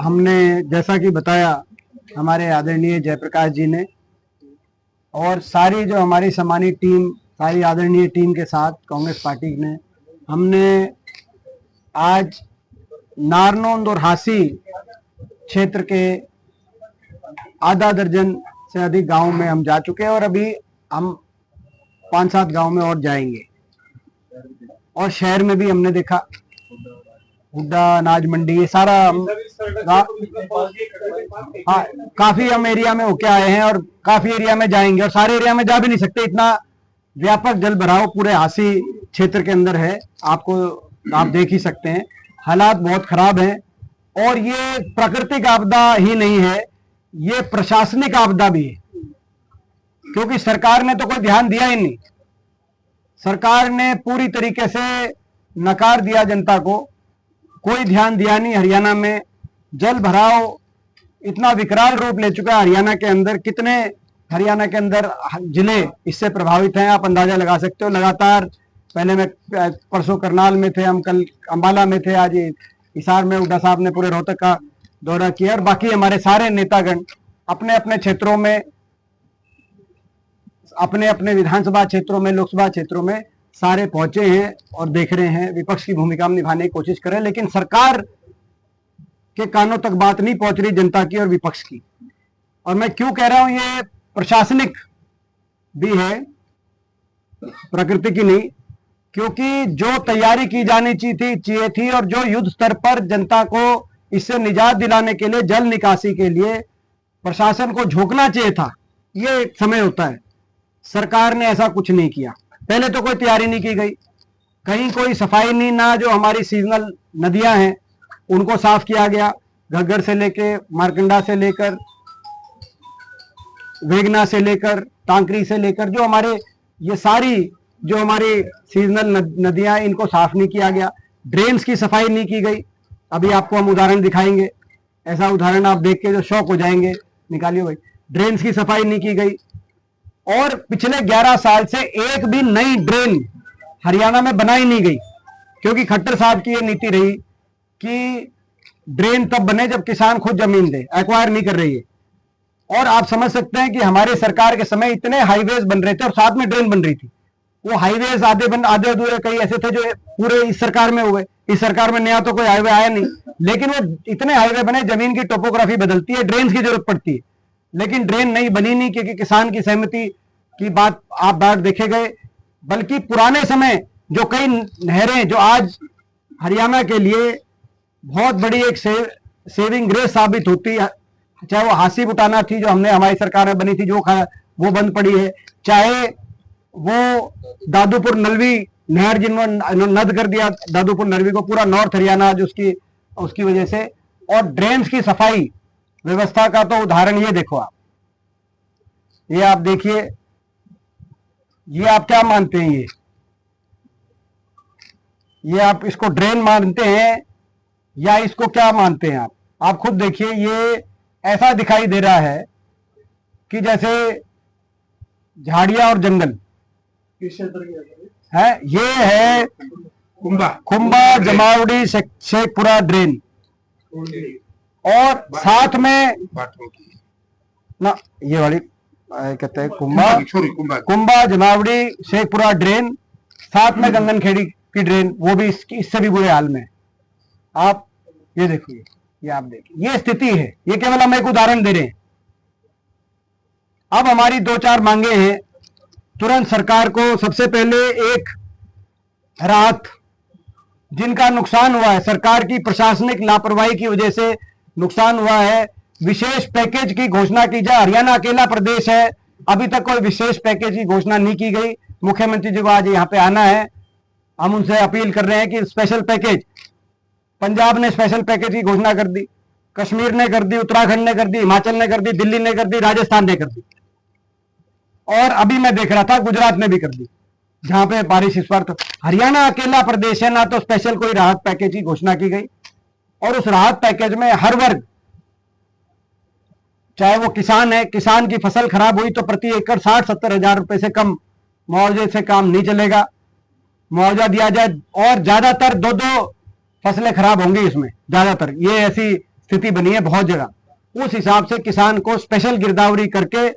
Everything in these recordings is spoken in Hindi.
हमने जैसा कि बताया हमारे आदरणीय जयप्रकाश जी ने और सारी जो हमारी सम्मानित टीम, सारी आदरणीय टीम के साथ कांग्रेस पार्टी ने हमने आज नारनौंद और हांसी क्षेत्र के आधा दर्जन से अधिक गांव में हम जा चुके हैं और अभी हम 5-7 गांव में और जाएंगे। और शहर में भी हमने देखा हुड्डा, अनाज मंडी, ये सारा हाँ, काफी हम एरिया में होके आए हैं और काफी एरिया में जाएंगे और सारे एरिया में जा भी नहीं सकते, इतना व्यापक जल भराव पूरे हांसी क्षेत्र के अंदर है। आप देख ही सकते हैं, हालात बहुत खराब हैं। और ये प्राकृतिक आपदा ही नहीं है, ये प्रशासनिक आपदा भी है, क्योंकि सरकार ने तो कोई ध्यान दिया ही नहीं। सरकार ने पूरी तरीके से नकार दिया जनता को, कोई ध्यान दिया नहीं। हरियाणा में जल भराव इतना विकराल रूप ले चुका है। हरियाणा के अंदर कितने हरियाणा के अंदर जिले इससे प्रभावित हैं, आप अंदाजा लगा सकते हो। लगातार पहले मैं परसों करनाल में थे, हम कल अंबाला में थे, आज हिसार में हुड्डा साहब ने पूरे रोहतक का दौरा किया और बाकी हमारे सारे नेतागण अपने अपने क्षेत्रों में, अपने अपने विधानसभा क्षेत्रों में, लोकसभा क्षेत्रों में सारे पहुंचे हैं और देख रहे हैं, विपक्ष की भूमिका में निभाने की कोशिश कर रहे हैं। लेकिन सरकार के कानों तक बात नहीं पहुंच रही जनता की और विपक्ष की। और मैं क्यों कह रहा हूं, ये प्रशासनिक भी है, प्रकृति की नहीं, क्योंकि जो तैयारी की जानी चाहिए थी और जो युद्ध स्तर पर जनता को इससे निजात दिलाने के लिए, जल निकासी के लिए प्रशासन को झोंकना चाहिए था, ये एक समय होता है। सरकार ने ऐसा कुछ नहीं किया। पहले तो कोई तैयारी नहीं की गई, कहीं कोई सफाई नहीं, ना जो हमारी सीजनल नदियां हैं उनको साफ किया गया, घग्गर से लेकर, मारकंडा से लेकर, वेगना से लेकर, टांकरी से लेकर, जो हमारे ये सारी जो हमारी सीजनल नदियां, इनको साफ नहीं किया गया। ड्रेन्स की सफाई नहीं की गई। अभी आपको हम उदाहरण दिखाएंगे, ऐसा उदाहरण आप देख के जो शौक हो जाएंगे। निकालिए भाई, ड्रेन्स की सफाई नहीं की गई। और पिछले 11 साल से एक भी नई ड्रेन हरियाणा में बनाई नहीं गई, क्योंकि खट्टर साहब की ये नीति रही कि ड्रेन तब बने जब किसान खुद जमीन दे, एक्वायर नहीं कर रही है। और आप समझ सकते हैं कि हमारे सरकार के समय इतने हाईवेज बन रहे थे और साथ में ड्रेन बन रही थी। वो हाईवेज आधे अधूरे कई ऐसे थे जो पूरे इस सरकार में हुए। इस सरकार में नया तो कोई हाईवे आया नहीं, लेकिन वो इतने हाईवे बने, जमीन की टोपोग्राफी बदलती है, ड्रेन की जरूरत पड़ती है, लेकिन ड्रेन नहीं बनी नहीं, क्योंकि किसान की सहमति की बात देखे गए। बल्कि पुराने समय जो कई नहरें जो आज हरियाणा के लिए बहुत बड़ी एक सेविंग ग्रेस साबित होती है, चाहे वो हांसी बुटाना थी जो हमने हमारी सरकार में बनी थी, जो वो बंद पड़ी है, चाहे वो दादूपुर नलवी नहर जिन्होंने नद कर दिया दादूपुर नलवी को, पूरा नॉर्थ हरियाणा जो उसकी वजह से। और ड्रेन्स की सफाई व्यवस्था का तो उदाहरण ये देखो आप, ये आप देखिए, ये आप क्या मानते हैं, ये आप इसको ड्रेन मानते हैं या इसको क्या मानते हैं आप खुद देखिए। ये ऐसा दिखाई दे रहा है कि जैसे झाड़ियां और जंगल है। ये है कुंभा जमावड़ी शेखपुरा ड्रेन, और साथ में ना ये वाली कहते हैं कुंभा जमावड़ी शेखपुरा ड्रेन, साथ में गंगनखेड़ी की ड्रेन, वो भी इससे भी बुरे हाल में। आप ये देखिए, ये आप देखिए, ये स्थिति है। ये केवल हम एक उदाहरण दे रहे हैं। अब हमारी 2-4 मांगे हैं तुरंत सरकार को। सबसे पहले एक राहत, जिनका नुकसान हुआ है, सरकार की प्रशासनिक लापरवाही की वजह से नुकसान हुआ है, विशेष पैकेज की घोषणा की जाए। हरियाणा अकेला प्रदेश है, अभी तक कोई विशेष पैकेज की घोषणा नहीं की गई। मुख्यमंत्री जी को आज यहाँ पे आना है, हम उनसे अपील कर रहे हैं कि स्पेशल पैकेज, पंजाब ने स्पेशल पैकेज की घोषणा कर दी, कश्मीर ने कर दी, उत्तराखंड ने कर दी, हिमाचल ने कर दी, दिल्ली ने कर दी, राजस्थान ने कर दी, और अभी मैं देख रहा था गुजरात ने भी कर दी, जहां पे बारिश इस बार। तो हरियाणा अकेला प्रदेश है, ना तो स्पेशल कोई राहत पैकेज की घोषणा की गई। और उस राहत पैकेज में हर वर्ग, चाहे वो किसान है, किसान की फसल खराब हुई तो प्रति एकड़ 60-70 हजार रुपए से कम मुआवजे से काम नहीं चलेगा, मुआवजा दिया जाए। और ज्यादातर 2-2 फसलें खराब होंगी इसमें, ज्यादातर ये ऐसी स्थिति बनी है बहुत जगह, उस हिसाब से किसान को स्पेशल गिरदावरी करके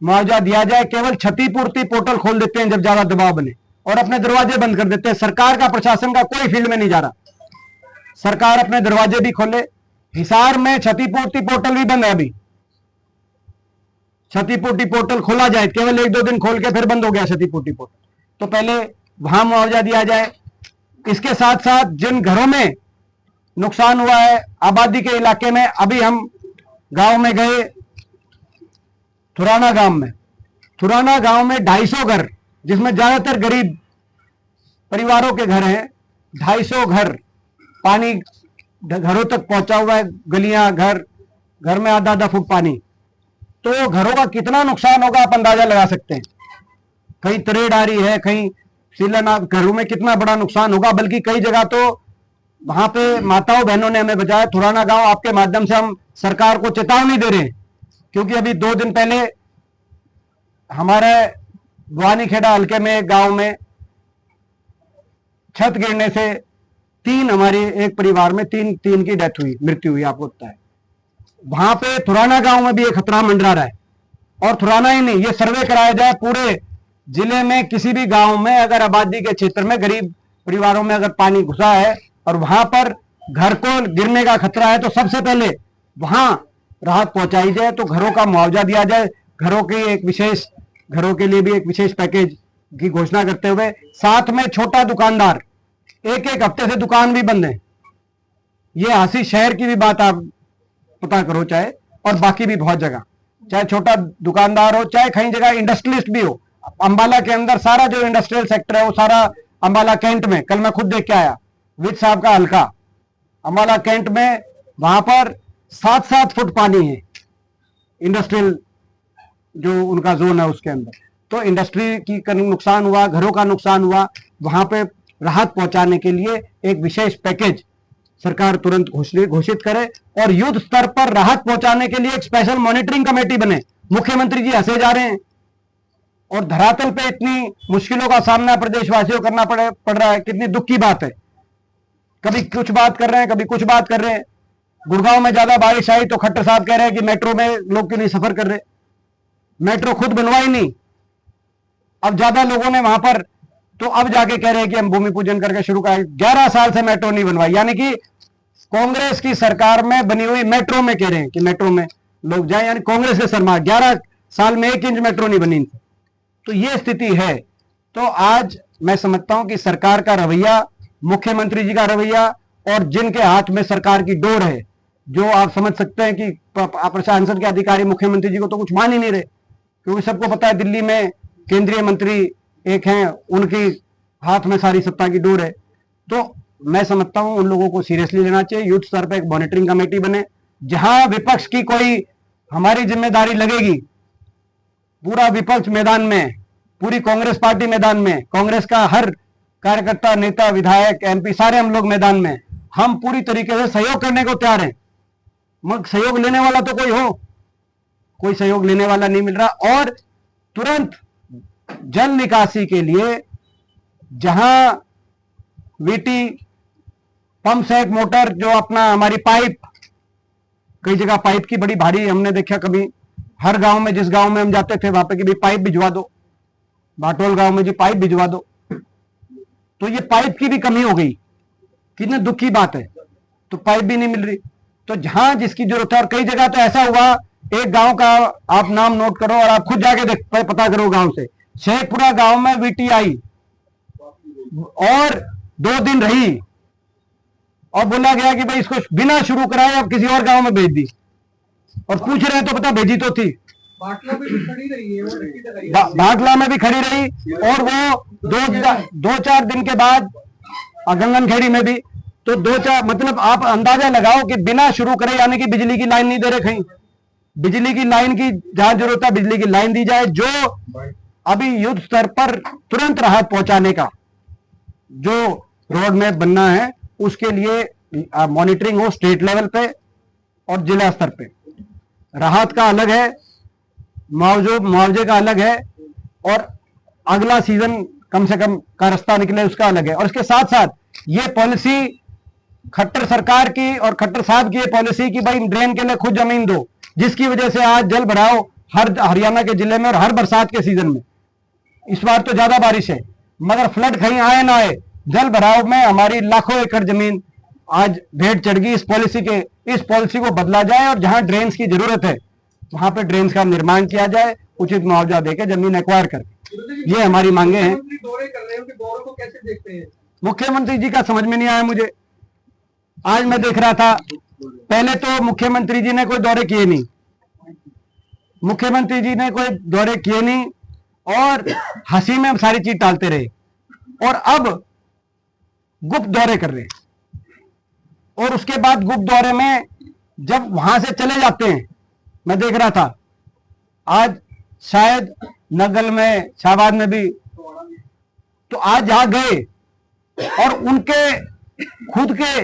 मुआवजा दिया जाए। केवल क्षतिपूर्ति पोर्टल खोल देते हैं जब ज्यादा दबाव बने और अपने दरवाजे बंद कर देते हैं। सरकार का, प्रशासन का कोई फील्ड में नहीं जा रहा। सरकार अपने दरवाजे भी खोले। हिसार में क्षतिपूर्ति पोर्टल भी बंद है, अभी क्षतिपूर्ति पोर्टल खोला जाए, केवल 1-2 दिन खोल के फिर बंद हो गया क्षतिपूर्ति पोर्टल। तो पहले वहां मुआवजा दिया जाए। इसके साथ साथ जिन घरों में नुकसान हुआ है आबादी के इलाके में, अभी हम गांव में गए, थुराना गांव में 250 घर, जिसमें ज्यादातर गरीब परिवारों के घर हैं, 250 घर पानी घरों तक पहुंचा हुआ है। गलियां, घर में आधा फुट पानी। तो घरों का कितना नुकसान होगा आप अंदाजा लगा सकते हैं। कहीं तरेड़ आ रही है, कहीं शिलान्यास, घरों में कितना बड़ा नुकसान होगा। बल्कि कई जगह तो वहां पे माताओं बहनों ने हमें बताया, थुराना गांव, आपके माध्यम से हम सरकार को चेतावनी दे रहे हैं, क्योंकि अभी 2 दिन पहले हमारे भवानीखेड़ा हल्के में गांव में छत गिरने से 3 हमारे एक परिवार में 3 की डेथ हुई, मृत्यु हुई, आपको पता है। वहां पे थुराना गांव में भी एक खतरा मंडरा रहा है। और थुराना ही नहीं, ये सर्वे कराया जाए पूरे जिले में, किसी भी गांव में अगर आबादी के क्षेत्र में गरीब परिवारों में अगर पानी घुसा है और वहां पर घर को गिरने का खतरा है, तो सबसे पहले वहां राहत पहुंचाई जाए, तो घरों का मुआवजा दिया जाए। घरों के लिए भी एक विशेष पैकेज की घोषणा करते हुए, साथ में छोटा दुकानदार, एक हफ्ते से दुकान भी बंद है। ये हासी शहर की भी बात आप पता करो, चाहे और बाकी भी बहुत जगह, चाहे छोटा दुकानदार हो, चाहे कहीं जगह इंडस्ट्रियलिस्ट भी हो। अंबाला के अंदर सारा जो इंडस्ट्रियल सेक्टर है वो सारा अंबाला कैंट में, कल मैं खुद देख के आया, विद साहब का हल्का अंबाला कैंट में, वहां पर 7-7 फुट पानी है इंडस्ट्रियल जो उनका जोन है उसके अंदर। तो इंडस्ट्री की नुकसान हुआ, घरों का नुकसान हुआ, वहां पे राहत पहुंचाने के लिए एक विशेष पैकेज सरकार तुरंत घोषित करे और युद्ध स्तर पर राहत पहुंचाने के लिए एक स्पेशल मॉनिटरिंग कमेटी बने। मुख्यमंत्री जी हंसे जा रहे हैं और धरातल पे इतनी मुश्किलों का सामना प्रदेशवासियों को करना पड़ रहा है, कितनी दुख की बात है। कभी कुछ बात कर रहे हैं, कभी कुछ बात कर रहे हैं। गुड़गांव में ज्यादा बारिश आई तो खट्टर साहब कह रहे हैं कि मेट्रो में लोग क्यों नहीं सफर कर रहे। मेट्रो खुद बनवाई नहीं, अब ज्यादा लोगों ने वहां पर, तो अब जाके कह रहे हैं कि हम भूमि पूजन करके शुरू करें। 11 साल से मेट्रो नहीं बनवाई, यानी कि कांग्रेस की सरकार में बनी हुई मेट्रो में कह रहे हैं कि मेट्रो में लोग जाएं, यानी कांग्रेस के सरकार 11 साल में 1 इंच मेट्रो नहीं बनी। तो ये स्थिति है। तो आज मैं समझता हूं कि सरकार का रवैया, मुख्यमंत्री जी का रवैया और जिनके हाथ में सरकार की डोर है, जो आप समझ सकते हैं कि प्रशासन के अधिकारी मुख्यमंत्री जी को तो कुछ मान ही नहीं रहे, क्योंकि सबको पता है दिल्ली में केंद्रीय मंत्री एक हैं, उनकी हाथ में सारी सत्ता की डोर है। तो मैं समझता हूं उन लोगों को सीरियसली लेना चाहिए। युद्ध स्तर पर एक मॉनिटरिंग कमेटी बने, जहां विपक्ष की कोई हमारी जिम्मेदारी लगेगी। पूरा विपक्ष मैदान में, पूरी कांग्रेस पार्टी मैदान में, कांग्रेस का हर कार्यकर्ता, नेता, विधायक, एमपी सारे हम लोग मैदान में, हम पूरी तरीके से सहयोग करने को तैयार हैं। मगर सहयोग लेने वाला तो कोई सहयोग लेने वाला नहीं मिल रहा। और तुरंत जल निकासी के लिए जहां वीटी पंप सेट मोटर, जो अपना हमारी पाइप, कई जगह पाइप की बड़ी भारी हमने देखा, कभी हर गांव में, जिस गांव में हम जाते थे वहां पे कि भाई पाइप भिजवा दो, भाटोल गांव में जी पाइप भिजवा दो। तो ये पाइप की भी कमी हो गई, कितने दुख की बात है। तो पाइप भी नहीं मिल रही। तो जहां जिसकी जरूरत है, और कई जगह तो ऐसा हुआ, एक गांव का आप नाम नोट करो और आप खुद जाके पता करो गांव से, शेखपुरा गांव में वीटी आई और 2 दिन रही और बोला गया कि भाई इसको बिना शुरू कराए अब किसी और गांव में भेज दी। और पूछ रहे हैं तो पता भेजी तो थी, बाटला में भी खड़ी रही है, बाटला में भी खड़ी रही, और वो 2-4 दिन के बाद गंगनखेड़ी में भी। तो 2-4, मतलब आप अंदाजा लगाओ कि बिना शुरू करे, यानी कि बिजली की लाइन नहीं दे रहे कहीं। बिजली की लाइन की जहां जरूरत है बिजली की लाइन दी जाए। जो अभी युद्ध स्तर पर तुरंत राहत पहुंचाने का जो रोड मैप बनना है, उसके लिए मॉनिटरिंग हो स्टेट लेवल पे और जिला स्तर पे। राहत का अलग है, मुआवजे का अलग है, और अगला सीजन कम से कम का रास्ता निकले उसका अलग है। और इसके साथ साथ ये पॉलिसी खट्टर सरकार की और खट्टर साहब की ये पॉलिसी कि भाई ड्रेन के लिए खुद जमीन दो, जिसकी वजह से आज जल भराव हर हरियाणा के जिले में और हर बरसात के सीजन में, इस बार तो ज्यादा बारिश है मगर फ्लड कहीं आए ना आए, जल भराव में हमारी लाखों एकड़ जमीन आज भेंट चढ़ गई। इस पॉलिसी को बदला जाए और जहां ड्रेन्स की जरूरत है वहां पे ड्रेन्स का निर्माण किया जाए, उचित मुआवजा देकर जमीन एक्वायर कर, ये हमारी मांगे हैं। दौरे कर रहे हैं, उनके दौरे को कैसे देखते हैं? मुख्यमंत्री जी का समझ में नहीं आया मुझे। आज मैं देख रहा था, पहले तो मुख्यमंत्री जी ने कोई दौरे किए नहीं, मुख्यमंत्री जी ने कोई दौरे किए नहीं और हंसी में सारी चीज टालते रहे, और अब गुप्त दौरे कर रहे हैं। और उसके बाद गुप्त दौरे में जब वहां से चले जाते हैं, मैं देख रहा था आज शायद नगल में, शाहबाद में भी, तो आज जहां गए और उनके खुद के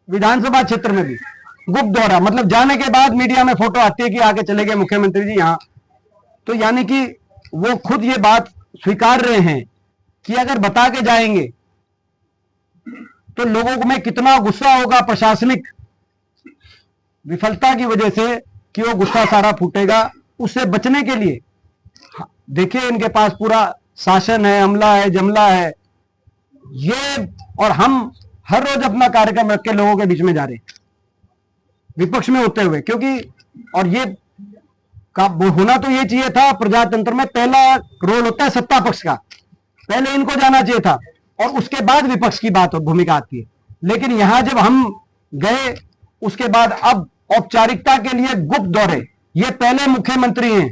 विधानसभा क्षेत्र में भी गुप्त दौरा, मतलब जाने के बाद मीडिया में फोटो आती है कि आगे चले गए मुख्यमंत्री जी यहां, तो यानी कि वो खुद ये बात स्वीकार रहे हैं कि अगर बता के जाएंगे तो लोगों में कितना गुस्सा होगा प्रशासनिक विफलता की वजह से कि वो गुस्सा सारा फूटेगा। उससे बचने के लिए देखिए इनके पास पूरा शासन है, अमला है, जमला है ये, और हम हर रोज अपना कार्यक्रम रख के लोगों के बीच में जा रहे हैं विपक्ष में होते हुए, क्योंकि और ये का होना तो ये चाहिए था। प्रजातंत्र में पहला रोल होता है सत्ता पक्ष का, पहले इनको जाना चाहिए था और उसके बाद विपक्ष की बात और भूमिका आती है। लेकिन यहां जब हम गए उसके बाद अब औपचारिकता के लिए गुप्त दौरे, ये पहले मुख्यमंत्री हैं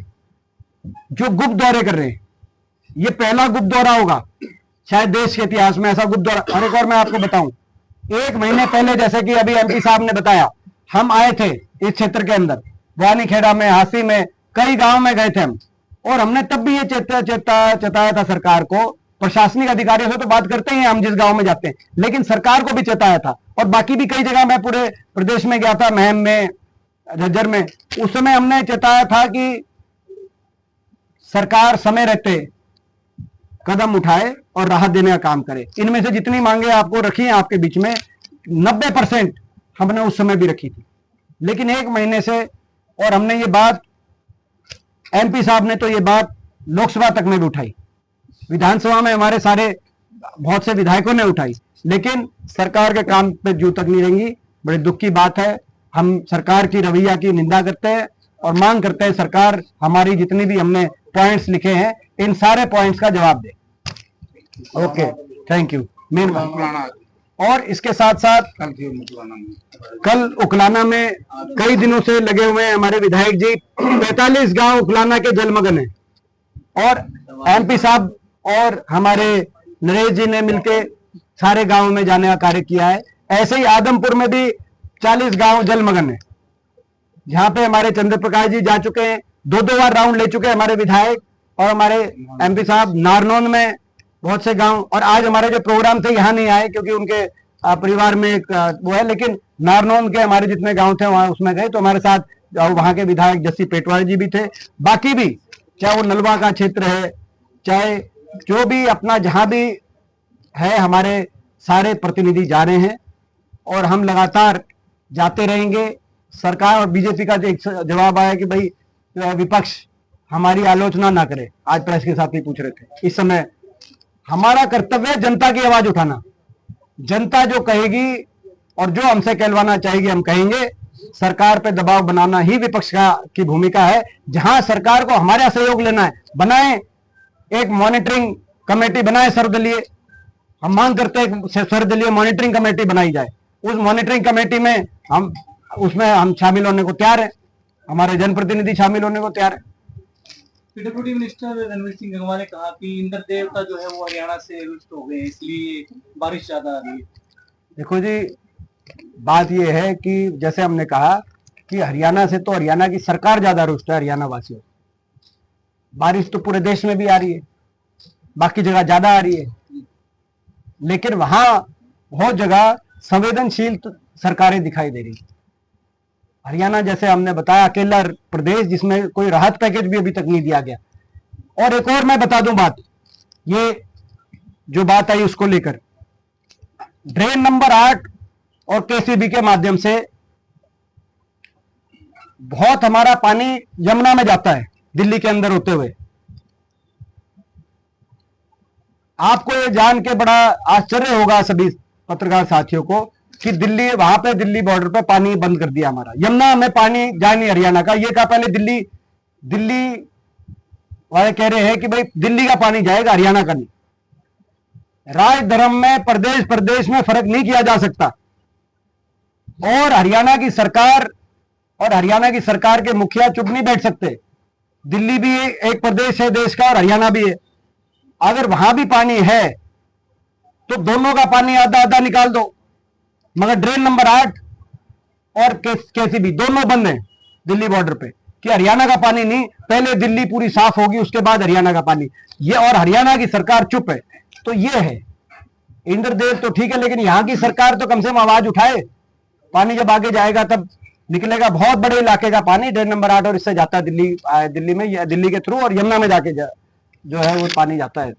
जो गुप्त दौरे कर रहे हैं, ये पहला गुप्त दौरा होगा शायद देश के इतिहास में ऐसा गुप्त दौरा। और एक और मैं आपको बताऊं, 1 महीने पहले जैसे कि अभी एमपी साहब ने बताया, हम आए थे इस क्षेत्र के अंदर, वानीखेड़ा में, हासी में, कई गांव में गए थे हम, और हमने तब भी ये चेताया था सरकार को। प्रशासनिक अधिकारियों से तो बात करते हैं हम जिस गांव में जाते हैं, लेकिन सरकार को भी चेताया था। और बाकी भी कई जगह मैं पूरे प्रदेश में गया था, महम में, झज्जर में, उस समय हमने चेताया था कि सरकार समय रहते कदम उठाए और राहत देने का काम करे। इनमें से जितनी मांगे आपको रखी हैं आपके बीच में, 90% हमने उस समय भी रखी थी, लेकिन 1 महीने से, और हमने ये बात, एमपी साहब ने तो ये बात लोकसभा तक में भी उठाई, विधानसभा में हमारे सारे बहुत से विधायकों ने उठाई, लेकिन सरकार के काम पे जू तक नहीं रहेंगी। बड़े दुख की बात है। हम सरकार की रवैया की निंदा करते हैं और मांग करते हैं सरकार हमारी जितनी भी हमने पॉइंट्स लिखे हैं इन सारे पॉइंट्स का जवाब दे। Okay, thank you. मेन और इसके साथ साथ कल उकलाना में कई दिनों से लगे हुए हैं हमारे विधायक जी, 45 गांव उकलाना के जलमग्न हैं, और एमपी साहब और हमारे नरेश जी ने मिलके सारे गांव में जाने का कार्य किया है। ऐसे ही आदमपुर में भी 40 गांव जलमग्न है, जहां पे हमारे चंद्र प्रकाश जी जा चुके हैं, 2-2 बार राउंड ले चुके हैं हमारे विधायक और हमारे एमपी साहब। नारनौंद में बहुत से गांव, और आज हमारे जो प्रोग्राम थे यहाँ नहीं आए क्योंकि उनके परिवार में एक वो है, लेकिन नारनौंद के हमारे जितने गांव थे वहां उसमें गए, तो हमारे साथ वहां के विधायक जस्सी पेटवाल जी भी थे। बाकी भी चाहे वो नलवा का क्षेत्र है, चाहे जो भी अपना जहां भी है, हमारे सारे प्रतिनिधि जा रहे हैं और हम लगातार जाते रहेंगे। सरकार और बीजेपी का जो एक जवाब आया कि भाई विपक्ष हमारी आलोचना ना करे, आज प्रेस के साथ ही पूछ रहे थे। इस समय हमारा कर्तव्य है जनता की आवाज उठाना, जनता जो कहेगी और जो हमसे कहलवाना चाहेगी हम कहेंगे। सरकार पे दबाव बनाना ही विपक्ष की भूमिका है। जहां सरकार को हमारा सहयोग लेना है, बनाए एक मॉनिटरिंग कमेटी, बनाए सर्वदलीय, हम मांग करते हैं सर्वदलीय मॉनिटरिंग कमेटी बनाई जाए। उस मॉनिटरिंग कमेटी में हम शामिल होने को तैयार है, हमारे जनप्रतिनिधि शामिल होने को तैयार है। पीडब्ल्यूडी मिनिस्टर रणवीर सिंह गंगवा ने कहा कि इंद्र देवता जो है वो हरियाणा से रुष्ट हो गए, इसलिए बारिश ज्यादा आ रही है। देखो जी, बात यह है कि जैसे हमने कहा कि हरियाणा से, तो हरियाणा की सरकार ज्यादा रुष्ट है हरियाणा वासियों। बारिश तो पूरे देश में भी आ रही है, बाकी जगह ज्यादा आ रही है, लेकिन वहां बहुत जगह संवेदनशील सरकारें दिखाई दे रही। हरियाणा जैसे हमने बताया अकेला प्रदेश जिसमें कोई राहत पैकेज भी अभी तक नहीं दिया गया। और एक और मैं बता दूं बात, ये जो बात आई उसको लेकर, ड्रेन नंबर 8 और केसीबी के माध्यम से बहुत हमारा पानी यमुना में जाता है दिल्ली के अंदर होते हुए। आपको ये जान के बड़ा आश्चर्य होगा सभी पत्रकार साथियों को कि दिल्ली, वहां पे दिल्ली बॉर्डर पे पानी बंद कर दिया हमारा, यमुना में पानी जाए नहीं हरियाणा का। ये कहा पहले दिल्ली वाले कह रहे हैं कि भाई दिल्ली का पानी जाएगा, हरियाणा का नहीं। राज धर्म में प्रदेश प्रदेश में फर्क नहीं किया जा सकता। और हरियाणा की सरकार के मुखिया चुप नहीं बैठ सकते। दिल्ली भी एक प्रदेश है देश का और हरियाणा भी है। अगर वहां भी पानी है तो दोनों का पानी आधा आधा निकाल दो। मगर ड्रेन नंबर 8 और केसीबी दोनों बंद हैं दिल्ली बॉर्डर पे कि हरियाणा का पानी नहीं, पहले दिल्ली पूरी साफ होगी उसके बाद हरियाणा का पानी। ये और हरियाणा की सरकार चुप है। तो ये है इंद्रदेव तो ठीक है, लेकिन यहां की सरकार तो कम से कम आवाज उठाए। पानी जब आगे जाएगा तब निकलेगा बहुत बड़े इलाके का पानी, ड्रेन नंबर 8 और इससे जाता है दिल्ली में, दिल्ली के थ्रू और यमुना में जाके जो है वो पानी जाता है।